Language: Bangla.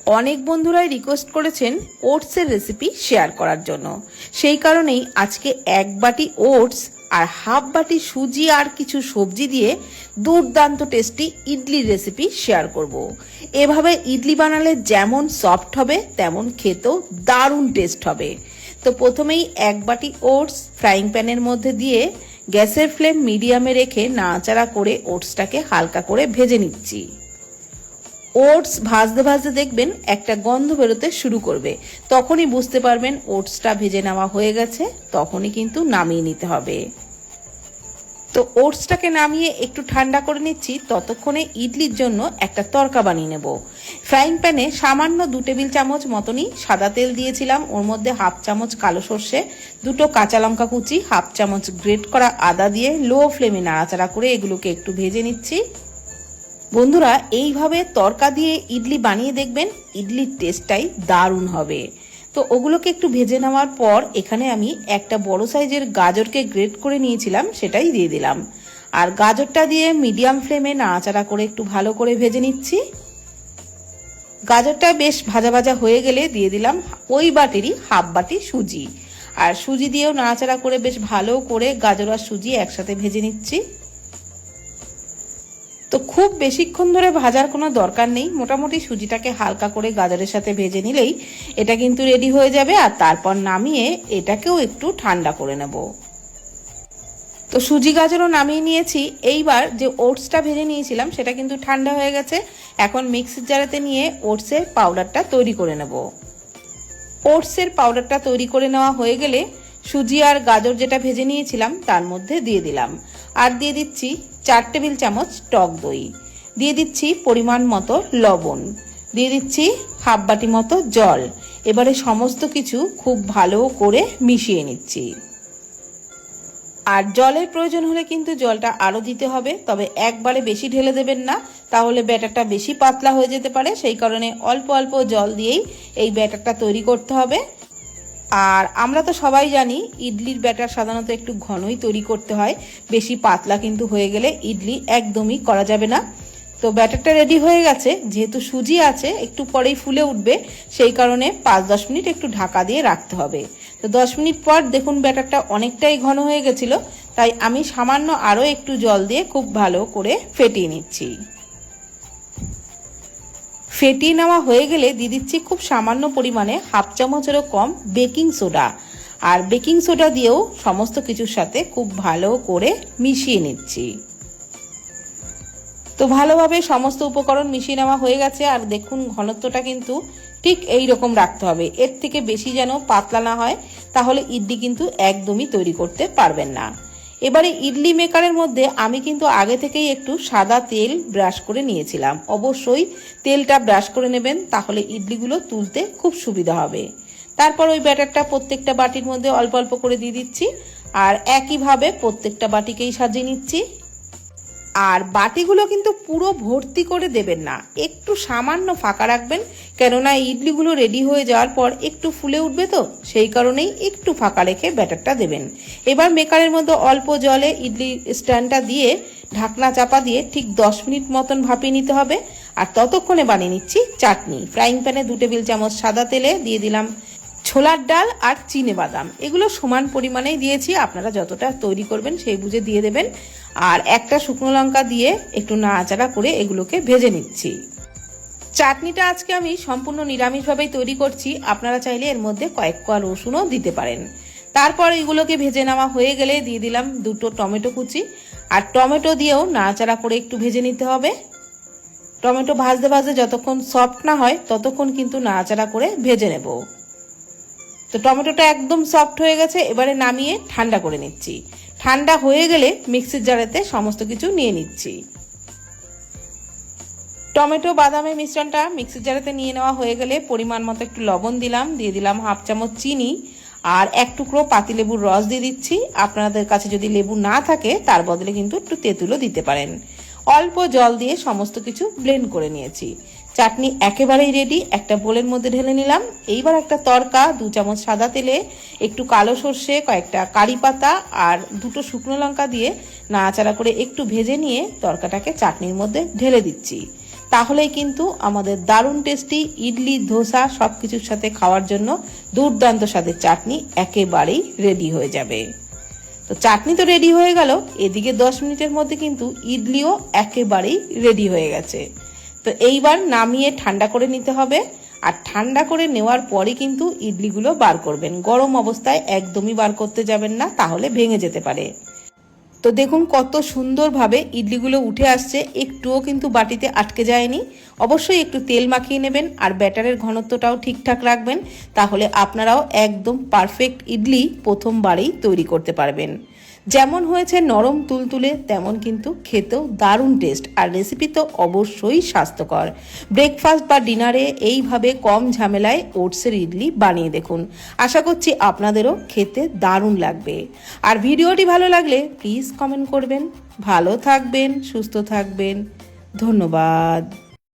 অনেক বন্ধুরাই রিকোয়েস্ট করেছেন ওটসের রেসিপি শেয়ার করার জন্য। সেই কারণেই আজকে 1 বাটি ওটস আর হাফ বাটি সুজি আর কিছু সবজি দিয়ে দুর্দান্ত টেস্টি ইডলির রেসিপি শেয়ার করব। এভাবে ইডলি বানালে যেমন সফট হবে তেমন খেতেও দারুণ টেস্ট হবে। তো প্রথমেই 1 বাটি ওটস ফ্রাইং প্যানের মধ্যে দিয়ে গ্যাসের ফ্লেম মিডিয়ামে রেখে নাড়াচাড়া করে ওটসটাকে হালকা করে ভেজে নিচ্ছি। ওটস ভাজতে ভাজতে দেখবেন একটা গন্ধ বেরোতে শুরু করবে, তখনই বুঝতে পারবেন ওটসটা ভেজে নেওয়া হয়ে গেছে, তখনই কিন্তু নামিয়ে নিতে হবে। তো ওটসটাকে নামিয়ে একটু ঠান্ডা করে নিচ্ছি, ততক্ষণে ইডলির জন্য একটা তড়কা বানিয়ে নেব। ফ্রাইং প্যানে সামান্য 2 টেবিল চামচ মতনই সাদা তেল দিয়েছিলাম, ওর মধ্যে হাফ চামচ কালো সর্ষে, 2টো কাঁচা লঙ্কা কুচি, হাফ চামচ গ্রেট করা আদা দিয়ে লো ফ্লেমে নাড়াচাড়া করে এগুলোকে একটু ভেজে নিচ্ছি। বন্ধুরা, এইভাবে তড়কা দিয়ে ইডলি বানিয়ে দেখবেন, ইডলির টেস্টটাই দারুণ হবে। তো ওগুলোকে একটু ভেজে নেওয়ার পর এখানে আমি একটা বড় সাইজের গাজরকে গ্রেট করে নিয়েছিলাম, সেটাই দিয়ে দিলাম। আর গাজরটা দিয়ে মিডিয়াম ফ্লেমে নাড়াচাড়া করে একটু ভালো করে ভেজে নিচ্ছি। গাজরটা বেশ ভাজা ভাজা হয়ে গেলে দিয়ে দিলাম ওই বাটিরই হাফ বাটি সুজি। আর সুজি দিয়েও নাড়াচাড়া করে বেশ ভালো করে গাজর আর সুজি একসাথে ভেজে নিচ্ছি। তো খুব বেশিক্ষণ ধরে ভাজার কোনো দরকার নেই, মোটামুটি সুজিটাকে হালকা করে গাজরের সাথে ভেজে নিলেই এটা কিন্তু রেডি হয়ে যাবে। আর তারপর নামিয়ে এটাকেও একটু ঠান্ডা করে নেব। তো সুজি গাজরও নামিয়ে নিয়েছি। এইবার যে ওটসটা ভেজে নিয়েছিলাম সেটা কিন্তু ঠান্ডা হয়ে গেছে। এখন মিক্সির জারেতে নিয়ে ওটসের পাউডারটা তৈরি করে নেব। ওটসের পাউডারটা তৈরি করে নেওয়া হয়ে গেলে সুজি আর গাজর যেটা ভেজে নিয়েছিলাম তার মধ্যে দিয়ে দিলাম। আর দিয়ে দিচ্ছি 4 টেবিল চামচ টক দই, দিয়ে দিচ্ছি পরিমাণ মতো লবণ, দিয়ে দিচ্ছি হাফ বাটি মতো জল। এবারে সমস্ত কিছু খুব ভালো করে মিশিয়ে নিচ্ছি। আর জলের প্রয়োজন হলে কিন্তু জলটা আরো দিতে হবে, তবে একবারে বেশি ঢেলে দেবেন না, তাহলে ব্যাটারটা বেশি পাতলা হয়ে যেতে পারে। সেই কারণে অল্প অল্প জল দিয়েই এই ব্যাটারটা তৈরি করতে হবে। আর আমরা তো সবাই জানি ইডলির ব্যাটার সাধারণত একটু ঘনই তৈরি করতে হয়, বেশি পাতলা কিন্তু হয়ে গেলে ইডলি একদমই করা যাবে না। তো ব্যাটারটা রেডি হয়ে গেছে, যেহেতু সুজি আছে একটু পরেই ফুলে উঠবে, সেই কারণে 5-10 মিনিট একটু ঢাকা দিয়ে রাখতে হবে। তো 10 মিনিট পর দেখুন ব্যাটারটা অনেকটাই ঘন হয়ে গেছিল, তাই আমি সামান্য আরও একটু জল দিয়ে খুব ভালো করে ফেটিয়ে নিচ্ছি। ফেটিয়ে নেওয়া হয়ে গেলে দিয়ে দিচ্ছি খুব সামান্য পরিমাণে হাফ চামচেরও কম বেকিং সোডা। আর বেকিং সোডা দিয়েও সমস্ত কিছুর সাথে খুব ভালো করে মিশিয়ে নিচ্ছি। তো ভালোভাবে সমস্ত উপকরণ মিশিয়ে নেওয়া হয়ে গেছে। আর দেখুন ঘনত্বটা কিন্তু ঠিক এই রকম রাখতে হবে, এর থেকে বেশি যেন পাতলা না হয়, তাহলে ইডলি কিন্তু একদমই তৈরি করতে পারবেন না। এবারে ইডলি মেকারের মধ্যে আমি কিন্তু আগে থেকেই একটু সাদা তেল ব্রাশ করে নিয়েছিলাম। অবশ্যই তেলটা ব্রাশ করে নেবেন, তাহলে ইডলিগুলো তুলতে খুব সুবিধা হবে। তারপর ওই ব্যাটারটা প্রত্যেকটা বাটির মধ্যে অল্প অল্প করে দিয়ে দিচ্ছি, আর একইভাবে প্রত্যেকটা বাটিকেই সাজিয়ে নিচ্ছি। আর বাটিগুলো কিন্তু পুরো ভর্তি করে দেবেন না, একটু সামান্য ফাঁকা রাখবেন, কেননা ইডলিগুলো রেডি হয়ে যাওয়ার পর একটু ফুলে উঠবে, তো সেই কারণেই একটু ফাঁকা রেখে ব্যাটারটা দেবেন। এবার মেকারের মধ্যে অল্প জলে ইডলি স্ট্যান্ডটা দিয়ে ঢাকনা চাপা দিয়ে ঠিক 10 মিনিট মতন ভাপিয়ে নিতে হবে। আর ততক্ষণে বানিয়ে নিচ্ছি চাটনি। ফ্রাইং প্যানে 2 টেবিল চামচ সাদা তেলে দিয়ে দিলাম ছোলার ডাল আর চিনে বাদাম, এগুলো সমান পরিমাণেই দিয়েছি, আপনারা যতটা তৈরি করবেন সেই বুঝে দিয়ে দেবেন। আর একটা শুকনো লঙ্কা দিয়ে একটু নাড়াচাড়া করে এগুলোকে ভেজে নিচ্ছি। চাটনিটা আজকে আমি সম্পূর্ণ নিরামিষভাবেই তৈরি করছি, আপনারা চাইলে এর মধ্যে কয়েক কোয়া রসুনও দিতে পারেন। তারপর এগুলোকে ভেজে নেওয়া হয়ে গেলে দিয়ে দিলাম 2টো টমেটো কুচি। আর টমেটো দিয়েও নাড়াচাড়া করে একটু ভেজে নিতে হবে। টমেটো ভাজতে ভাজতে যতক্ষণ সফট না হয় ততক্ষণ কিন্তু নাড়াচাড়া করে ভেজে নেব। তো টমেটোটা একদম সফট হয়ে গেছে, এবারে নামিয়ে ঠান্ডা করে নিচ্ছি। ঠান্ডা হয়ে গেলে মিক্সির জারেতে সমস্ত কিছু নিয়ে নিচ্ছি। টমেটো বাদামের মিশ্রণটা মিক্সির জারেতে নিয়ে নেওয়া হয়ে গেলে পরিমাণ মতো একটু লবণ দিলাম, দিয়ে দিলাম হাফ চামচ চিনি, আর 1 টুকরো পাতিলেবুর রস দিয়ে দিচ্ছি। আপনাদের কাছে যদি লেবু না থাকে তার বদলে কিন্তু একটু তেঁতুলও দিতে পারেন। অল্প জল দিয়ে সমস্ত কিছু ব্লেন্ড করে নিয়েছি। চাটনি একেবারেই রেডি, একটা বোলের মধ্যে ঢেলে নিলাম। এইবার একটা তড়কা 2 চামচ সাদা তেলে একটু কালো সর্ষে, কয়েকটা কারি পাতা আর 2টো শুকনো লঙ্কা দিয়ে নাড়াচাড়া করে একটু ভেজে নিয়ে তড়কাটাকে চাটনির মধ্যে ঢেলে দিচ্ছি। তাহলেই কিন্তু আমাদের দারুণ টেস্টি ইডলি, ধোসা সব কিছুর সাথে খাওয়ার জন্য দুর্দান্ত স্বাদের চাটনি একেবারেই রেডি হয়ে যাবে। তো চাটনি তো রেডি হয়ে গেল, এদিকে 10 মিনিটের মধ্যে কিন্তু ইডলিও একেবারেই রেডি হয়ে গেছে। তো এইবার নামিয়ে ঠান্ডা করে নিতে হবে, আর ঠান্ডা করে নেওয়ার পরে কিন্তু ইডলিগুলো বার করবেন। গরম অবস্থায় একদমই বার করতে যাবেন না, তাহলে ভেঙে যেতে পারে। তো দেখুন কত সুন্দরভাবে ইডলিগুলো উঠে আসছে, একটুও কিন্তু বাটিতে আটকে যায়নি। অবশ্যই একটু তেল মাখিয়ে নেবেন আর ব্যাটারের ঘনত্বটাও ঠিকঠাক রাখবেন, তাহলে আপনারাও একদম পারফেক্ট ইডলি প্রথমবারেই তৈরি করতে পারবেন। যেমন হয়েছে নরম তুলতুলে, তেমন কিন্তু খেতেও দারুণ টেস্ট, আর রেসিপি তো অবশ্যই স্বাস্থ্যকর। ব্রেকফাস্ট বা ডিনারে এইভাবে কম ঝামেলায় ওটসের ইডলি বানিয়ে দেখুন, আশা করছি আপনাদেরও খেতে দারুণ লাগবে। আর ভিডিওটি ভালো লাগলে প্লিজ কমেন্ট করবেন। ভালো থাকবেন, সুস্থ থাকবেন, ধন্যবাদ।